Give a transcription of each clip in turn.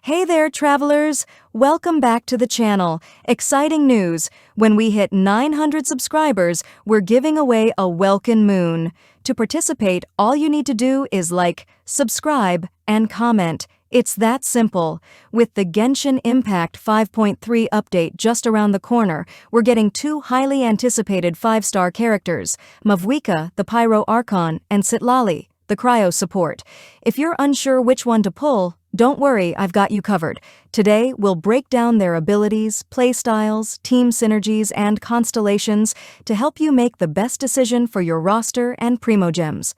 Hey there, travelers! Welcome back to the channel. Exciting news! When we hit 900 subscribers, we're giving away a Welkin Moon. To participate, all you need to do is like, subscribe, and comment. It's that simple. With the Genshin Impact 5.3 update just around the corner, we're getting two highly anticipated 5-star characters, Mavuika, the Pyro Archon, and Citlali, the Cryo Support. If you're unsure which one to pull, don't worry, I've got you covered. Today, we'll break down their abilities, playstyles, team synergies, and constellations to help you make the best decision for your roster and Primogems.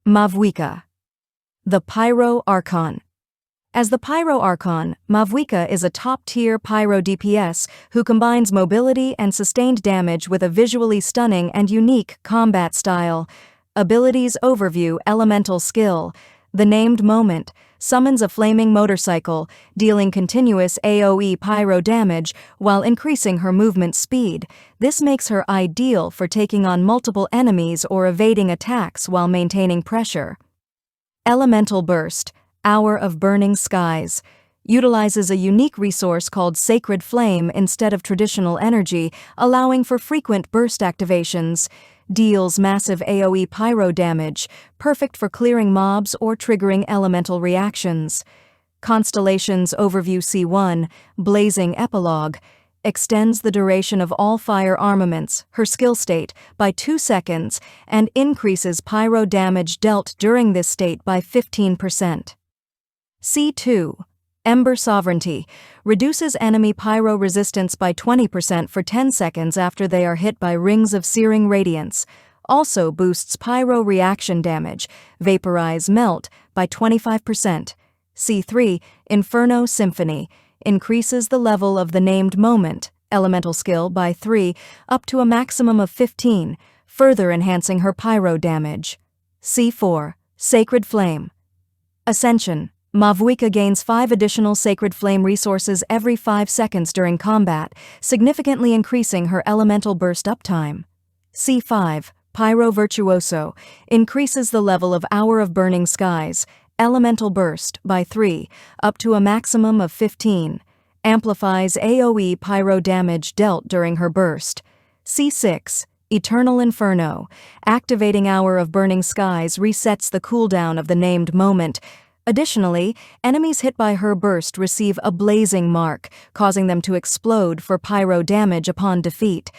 Mavuika. The Pyro Archon. As the Pyro Archon, Mavuika is a top-tier Pyro DPS who combines mobility and sustained damage with a visually stunning and unique combat style. Abilities Overview. Elemental Skill. The named moment summons a flaming motorcycle, dealing continuous AoE pyro damage while increasing her movement speed. This makes her ideal for taking on multiple enemies or evading attacks while maintaining pressure. Elemental Burst. Hour of Burning Skies. Utilizes a unique resource called Sacred Flame instead of traditional energy, allowing for frequent burst activations. Deals massive AoE pyro damage, perfect for clearing mobs or triggering elemental reactions. Constellations Overview C1, Blazing Epilogue. Extends the duration of all fire armaments, her skill state, by 2 seconds and increases pyro damage dealt during this state by 15%. C2. Ember Sovereignty. Reduces enemy pyro resistance by 20% for 10 seconds after they are hit by rings of searing radiance. Also boosts pyro reaction damage, vaporize melt, by 25%. C3. Inferno Symphony. Increases the level of the named moment, elemental skill, by 3, up to a maximum of 15, further enhancing her pyro damage. C4. Sacred Flame. Ascension. Mavuika gains 5 additional Sacred Flame resources every 5 seconds during combat, significantly increasing her elemental burst uptime. C5. Pyro Virtuoso. Increases the level of Hour of Burning Skies, elemental burst, by 3, up to a maximum of 15. Amplifies AoE pyro damage dealt during her burst. C6. Eternal Inferno. Activating Hour of Burning Skies resets the cooldown of the named moment. Additionally, enemies hit by her burst receive a blazing mark, causing them to explode for pyro damage upon defeat.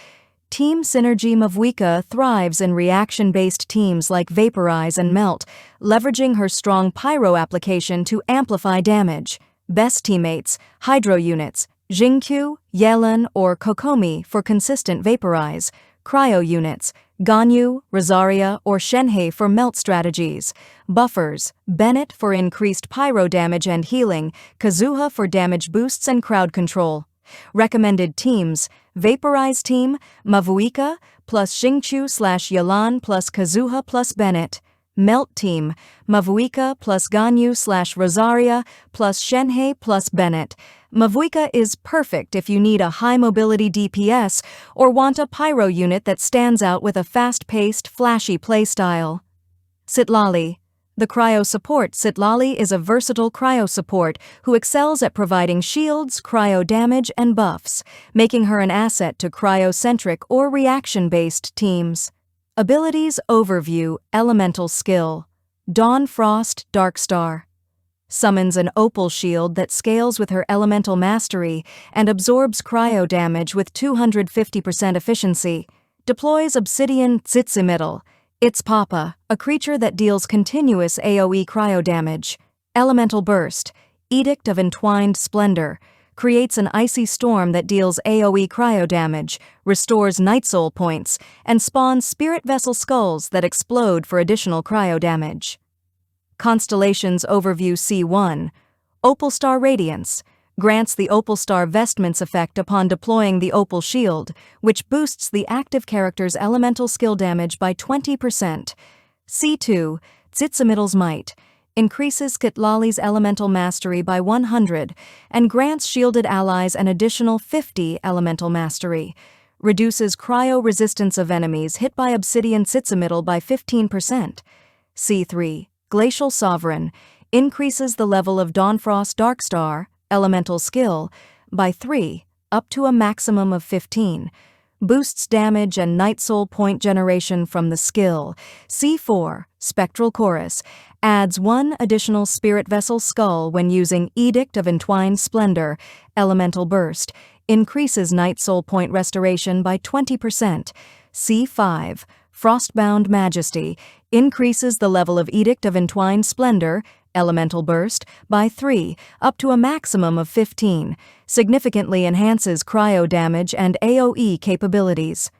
Team Synergy. Mavuika thrives in reaction-based teams like Vaporize and Melt, leveraging her strong pyro application to amplify damage. Best teammates: Hydro units, Jingqiu, Yelan, or Kokomi for consistent Vaporize. Cryo units, Ganyu, Rosaria, or Shenhe for melt strategies. Buffers, Bennett for increased pyro damage and healing, Kazuha for damage boosts and crowd control. Recommended teams: Vaporize Team, Mavuika, plus Jingqiu/Yelan plus Kazuha plus Bennett. Melt Team, Mavuika plus Ganyu/Rosaria plus Shenhe plus Bennett. Mavuika is perfect if you need a high-mobility DPS or want a pyro unit that stands out with a fast-paced, flashy playstyle. Citlali. The Cryo Support. Citlali is a versatile cryo support who excels at providing shields, cryo damage, and buffs, making her an asset to cryo-centric or reaction-based teams. Abilities Overview. Elemental Skill. Dawn Frost Darkstar. Summons an opal shield that scales with her elemental mastery and absorbs cryo damage with 250% efficiency. Deploys Obsidian Tzitzimitl. It's Papa, a creature that deals continuous AoE cryo damage. Elemental Burst. Edict of Entwined Splendor. Creates an icy storm that deals AoE cryo damage, restores Night Soul points, and spawns Spirit Vessel skulls that explode for additional cryo damage. Constellations Overview C1. Opal Star Radiance. Grants the Opal Star Vestments effect upon deploying the Opal Shield, which boosts the active character's elemental skill damage by 20%. C2. Tzitzimittl's Might. Increases Citlali's elemental mastery by 100 and grants shielded allies an additional 50 elemental mastery. Reduces cryo resistance of enemies hit by Obsidian Tzitzimitl by 15%. C3. Glacial Sovereign. Increases the level of Dawnfrost Darkstar, elemental skill, by 3, up to a maximum of 15. Boosts damage and Night Soul point generation from the skill. C4, Spectral Chorus, adds 1 additional Spirit Vessel skull when using Edict of Entwined Splendor, Elemental Burst, increases Night Soul point restoration by 20%. C5, Frostbound Majesty, increases the level of Edict of Entwined Splendor, Elemental Burst, by 3, up to a maximum of 15, significantly enhances cryo damage and AoE capabilities.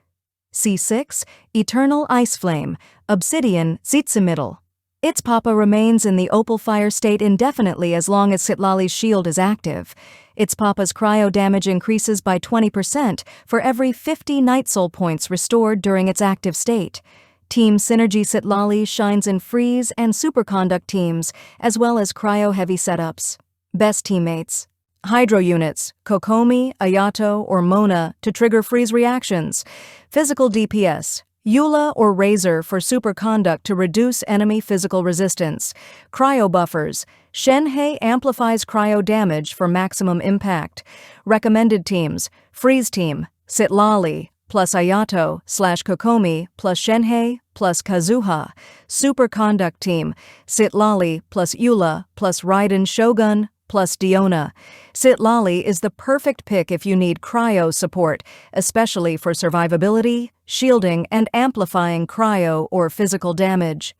C6, Eternal Ice Flame, Obsidian Zitzimiddle. Its papa remains in the opal fire state indefinitely as long as Citlali's shield is active. Its papa's cryo damage increases by 20% for every 50 Night Soul points restored during its active state. Team Synergy Citlali shines in freeze and superconduct teams, as well as cryo-heavy setups. Best teammates: Hydro units, Kokomi, Ayato, or Mona to trigger freeze reactions. Physical DPS: Eula or Razor for superconduct to reduce enemy physical resistance. Cryo buffers: Shenhei amplifies cryo damage for maximum impact. Recommended teams: Freeze Team, Citlali, plus Ayato/Kokomi plus Shenhei plus Kazuha. Superconduct Team, Citlali plus Eula plus Raiden Shogun plus Diona. Citlali is the perfect pick if you need cryo support, especially for survivability, shielding, and amplifying cryo or physical damage.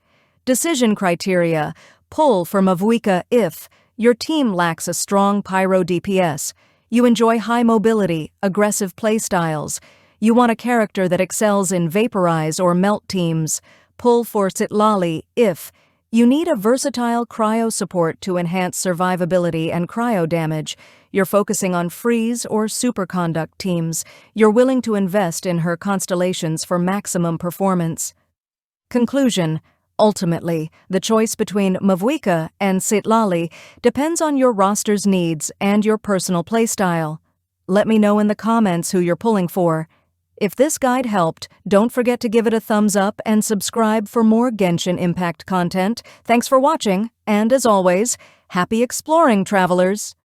Decision criteria: pull for Mavuika if your team lacks a strong pyro DPS, you enjoy high mobility, aggressive playstyles, you want a character that excels in vaporize or melt teams. Pull for Citlali if you need a versatile cryo support to enhance survivability and cryo damage. You're focusing on freeze or superconduct teams. You're willing to invest in her Constellations for maximum performance. Conclusion: ultimately, the choice between Mavuika and Citlali depends on your roster's needs and your personal playstyle. Let me know in the comments who you're pulling for. If this guide helped, don't forget to give it a thumbs up and subscribe for more Genshin Impact content. Thanks for watching, and as always, happy exploring, travelers!